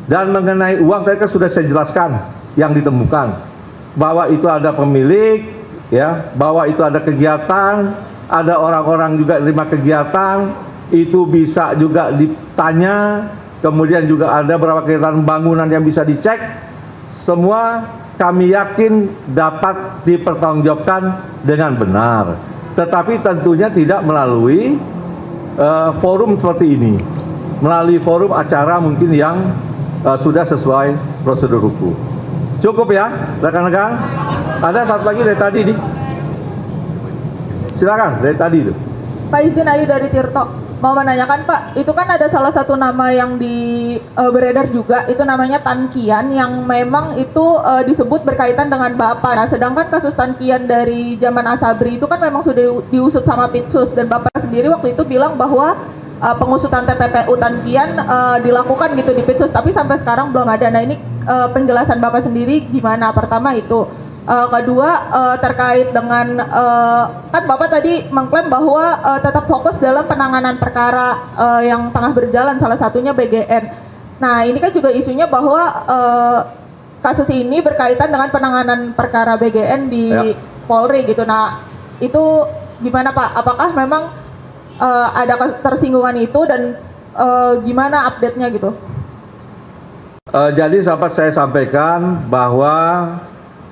Dan mengenai uang tadi kan sudah saya jelaskan yang ditemukan, bahwa itu ada pemilik, ya, bahwa itu ada kegiatan, ada orang-orang juga terima kegiatan, itu bisa juga ditanya, kemudian juga ada beberapa kegiatan bangunan yang bisa dicek, semua kami yakin dapat dipertanggungjawabkan dengan benar. Tetapi tentunya tidak melalui forum seperti ini, melalui forum acara mungkin yang sudah sesuai prosedur hukum. Cukup ya, rekan-rekan. Ada satu lagi dari tadi nih. Silakan dari tadi itu. Pak, izin Ayu dari Tirto mau menanyakan Pak, itu kan ada salah satu nama yang beredar juga, itu namanya Tan Kian, yang memang itu disebut berkaitan dengan Bapak. Nah, sedangkan kasus Tan Kian dari zaman Asabri itu kan memang sudah diusut sama Pitsus, dan Bapak sendiri waktu itu bilang bahwa pengusutan TPPU Tan Kian dilakukan gitu di Pitsus, tapi sampai sekarang belum ada. Nah, ini penjelasan Bapak sendiri gimana? Pertama itu. Kedua, terkait dengan kan Bapak tadi mengklaim bahwa tetap fokus dalam penanganan perkara yang tengah berjalan, salah satunya BGN. Nah, ini kan juga isunya bahwa kasus ini berkaitan dengan penanganan perkara BGN di Polri gitu. Nah, itu gimana Pak? Apakah memang ada ketersinggungan itu, dan gimana update-nya gitu? Jadi sahabat, saya sampaikan bahwa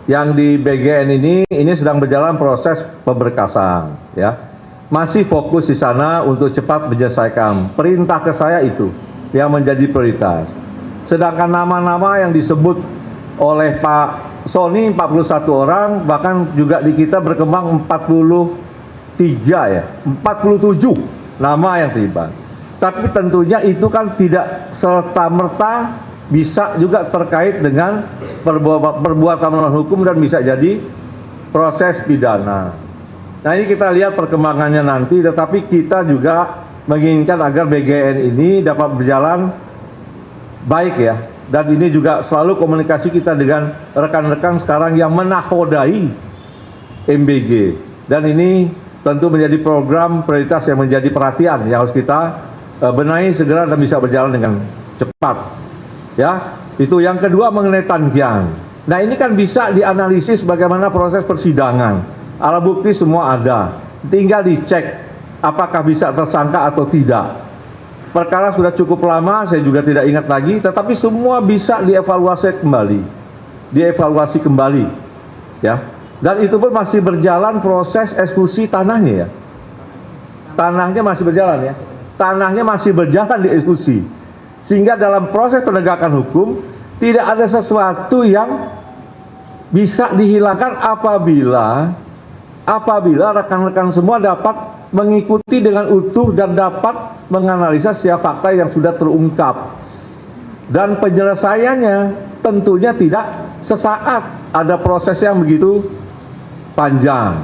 yang di BGN ini sedang berjalan proses pemberkasan, ya. Masih fokus di sana untuk cepat menyelesaikan. Perintah ke saya itu yang menjadi prioritas. Sedangkan nama-nama yang disebut oleh Pak Sony 41 orang, bahkan juga di kita berkembang 43 ya, 47 nama yang terlibat. Tapi tentunya itu kan tidak serta-merta bisa juga terkait dengan perbuatan melawan hukum dan bisa jadi proses pidana. Nah, ini kita lihat perkembangannya nanti, tetapi kita juga menginginkan agar BGN ini dapat berjalan baik ya. Dan ini juga selalu komunikasi kita dengan rekan-rekan sekarang yang menakodai MBG. Dan ini tentu menjadi program prioritas yang menjadi perhatian yang harus kita benahi segera dan bisa berjalan dengan cepat. Ya, itu yang kedua mengenai Tan Kian. Nah, ini kan bisa dianalisis bagaimana proses persidangan. Alat bukti semua ada, tinggal dicek apakah bisa tersangka atau tidak. Perkara sudah cukup lama, saya juga tidak ingat lagi, tetapi semua bisa dievaluasi kembali, ya. Dan itu pun masih berjalan proses eksekusi tanahnya ya. Tanahnya masih berjalan ya. Tanahnya masih berjalan dieksekusi. Sehingga dalam proses penegakan hukum tidak ada sesuatu yang bisa dihilangkan apabila rekan-rekan semua dapat mengikuti dengan utuh dan dapat menganalisa setiap fakta yang sudah terungkap. Dan penyelesaiannya tentunya tidak sesaat, ada proses yang begitu panjang.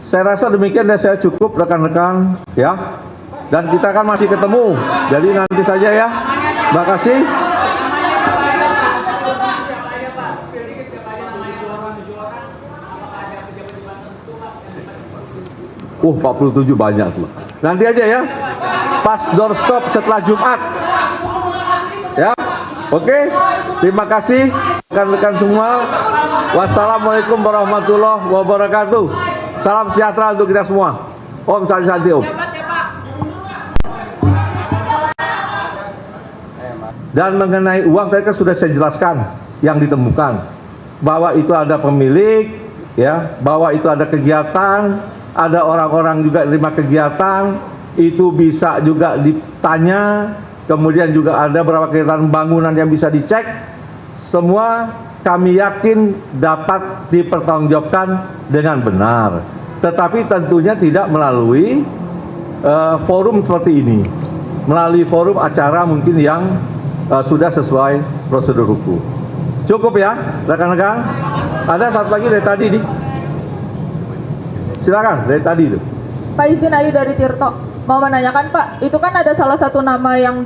Saya rasa demikian dan saya cukup rekan-rekan ya. Dan kita kan masih ketemu, jadi nanti saja ya. Terima kasih. Oh, 47 banyak tuh. Nanti aja ya. Pas doorstop setelah Jumat. Ya. Oke. Terima kasih rekan-rekan semua. Wassalamualaikum warahmatullahi wabarakatuh. Salam sejahtera untuk kita semua. Om Santi Om. Dan mengenai uang tadi kan sudah saya jelaskan yang ditemukan, bahwa itu ada pemilik, ya, bahwa itu ada kegiatan, ada orang-orang juga terima kegiatan, itu bisa juga ditanya, kemudian juga ada beberapa kegiatan bangunan yang bisa dicek, semua kami yakin dapat dipertanggungjawabkan dengan benar. Tetapi tentunya tidak melalui forum seperti ini, melalui forum acara mungkin yang sudah sesuai prosedur hukum. Cukup ya, rekan-rekan. Ada satu lagi dari tadi nih. Silakan dari tadi itu. Pak, izin Ayu dari Tirto mau menanyakan Pak, itu kan ada salah satu nama yang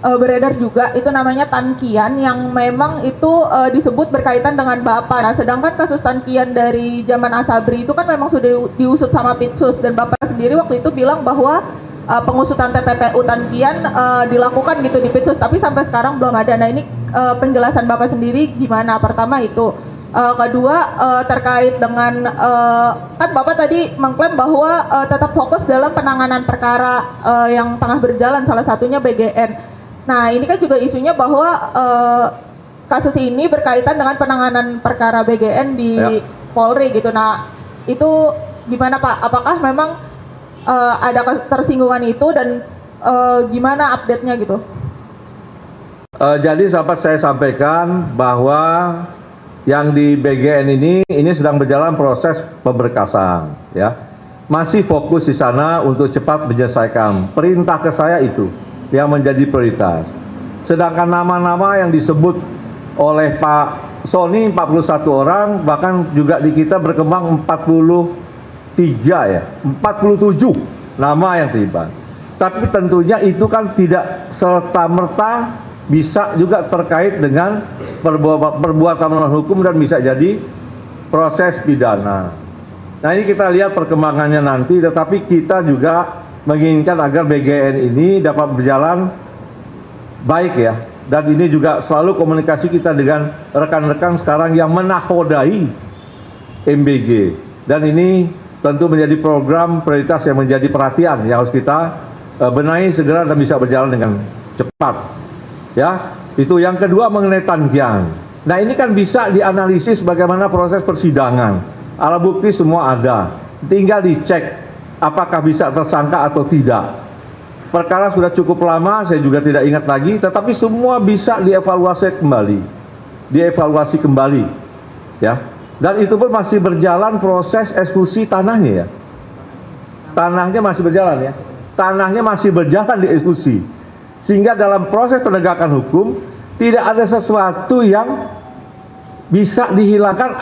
beredar juga, itu namanya Tan Kian, yang memang itu disebut berkaitan dengan Bapak. Nah, sedangkan kasus Tan Kian dari zaman Asabri itu kan memang sudah diusut sama Pitsus, dan Bapak sendiri waktu itu bilang bahwa pengusutan TPPU Tankian dilakukan gitu di Pitsus, tapi sampai sekarang belum ada. Nah ini penjelasan Bapak sendiri gimana? Pertama itu. Kedua terkait dengan kan Bapak tadi mengklaim bahwa tetap fokus dalam penanganan perkara yang tengah berjalan, salah satunya BGN. Nah ini kan juga isunya bahwa kasus ini berkaitan dengan penanganan perkara BGN di Polri gitu. Nah itu gimana Pak? Apakah memang ada ketersinggungan itu dan gimana update-nya gitu? Jadi dapat saya sampaikan bahwa yang di BGN ini sedang berjalan proses pemberkasan, ya. Masih fokus di sana untuk cepat menyelesaikan. Perintah ke saya itu yang menjadi prioritas. Sedangkan nama-nama yang disebut oleh Pak Sony 41 orang, bahkan juga di kita berkembang 47 nama yang terlibat. Tapi tentunya itu kan tidak serta-merta bisa juga terkait dengan perbuatan melawan hukum dan bisa jadi proses pidana. Nah ini kita lihat perkembangannya nanti, tetapi kita juga menginginkan agar BGN ini dapat berjalan baik ya. Dan ini juga selalu komunikasi kita dengan rekan-rekan sekarang yang menakodai MBG. Dan ini tentu menjadi program prioritas yang menjadi perhatian yang harus kita benahi segera dan bisa berjalan dengan cepat. Ya, itu yang kedua mengenai Tankian. Nah ini kan bisa dianalisis bagaimana proses persidangan. Alat bukti semua ada, tinggal dicek apakah bisa tersangka atau tidak. Perkara sudah cukup lama, saya juga tidak ingat lagi, tetapi semua bisa dievaluasi kembali, ya. Dan itu pun masih berjalan proses eksekusi tanahnya ya. Tanahnya masih berjalan ya. Tanahnya masih berjalan dieksekusi. Sehingga dalam proses penegakan hukum tidak ada sesuatu yang bisa dihilangkan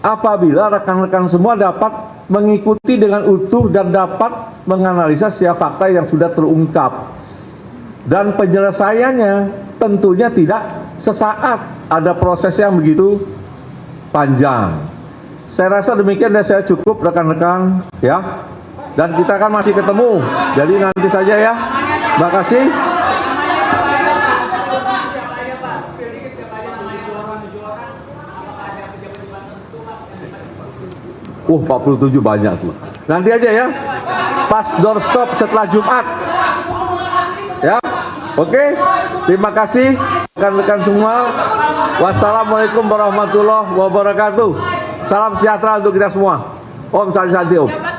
apabila rekan-rekan semua dapat mengikuti dengan utuh dan dapat menganalisa setiap fakta yang sudah terungkap. Dan penyelesaiannya tentunya tidak sesaat, ada proses yang begitu panjang. Saya rasa demikian dan saya cukup rekan-rekan ya. Dan kita kan masih ketemu, jadi nanti saja ya. Terima kasih. Oh, 47 banyak tuh. Nanti aja ya. Pas doorstop setelah Jumat. Ya. Oke. Terima kasih rekan-rekan semua. Wassalamualaikum warahmatullahi wabarakatuh. Salam sejahtera untuk kita semua. Om Santi Om.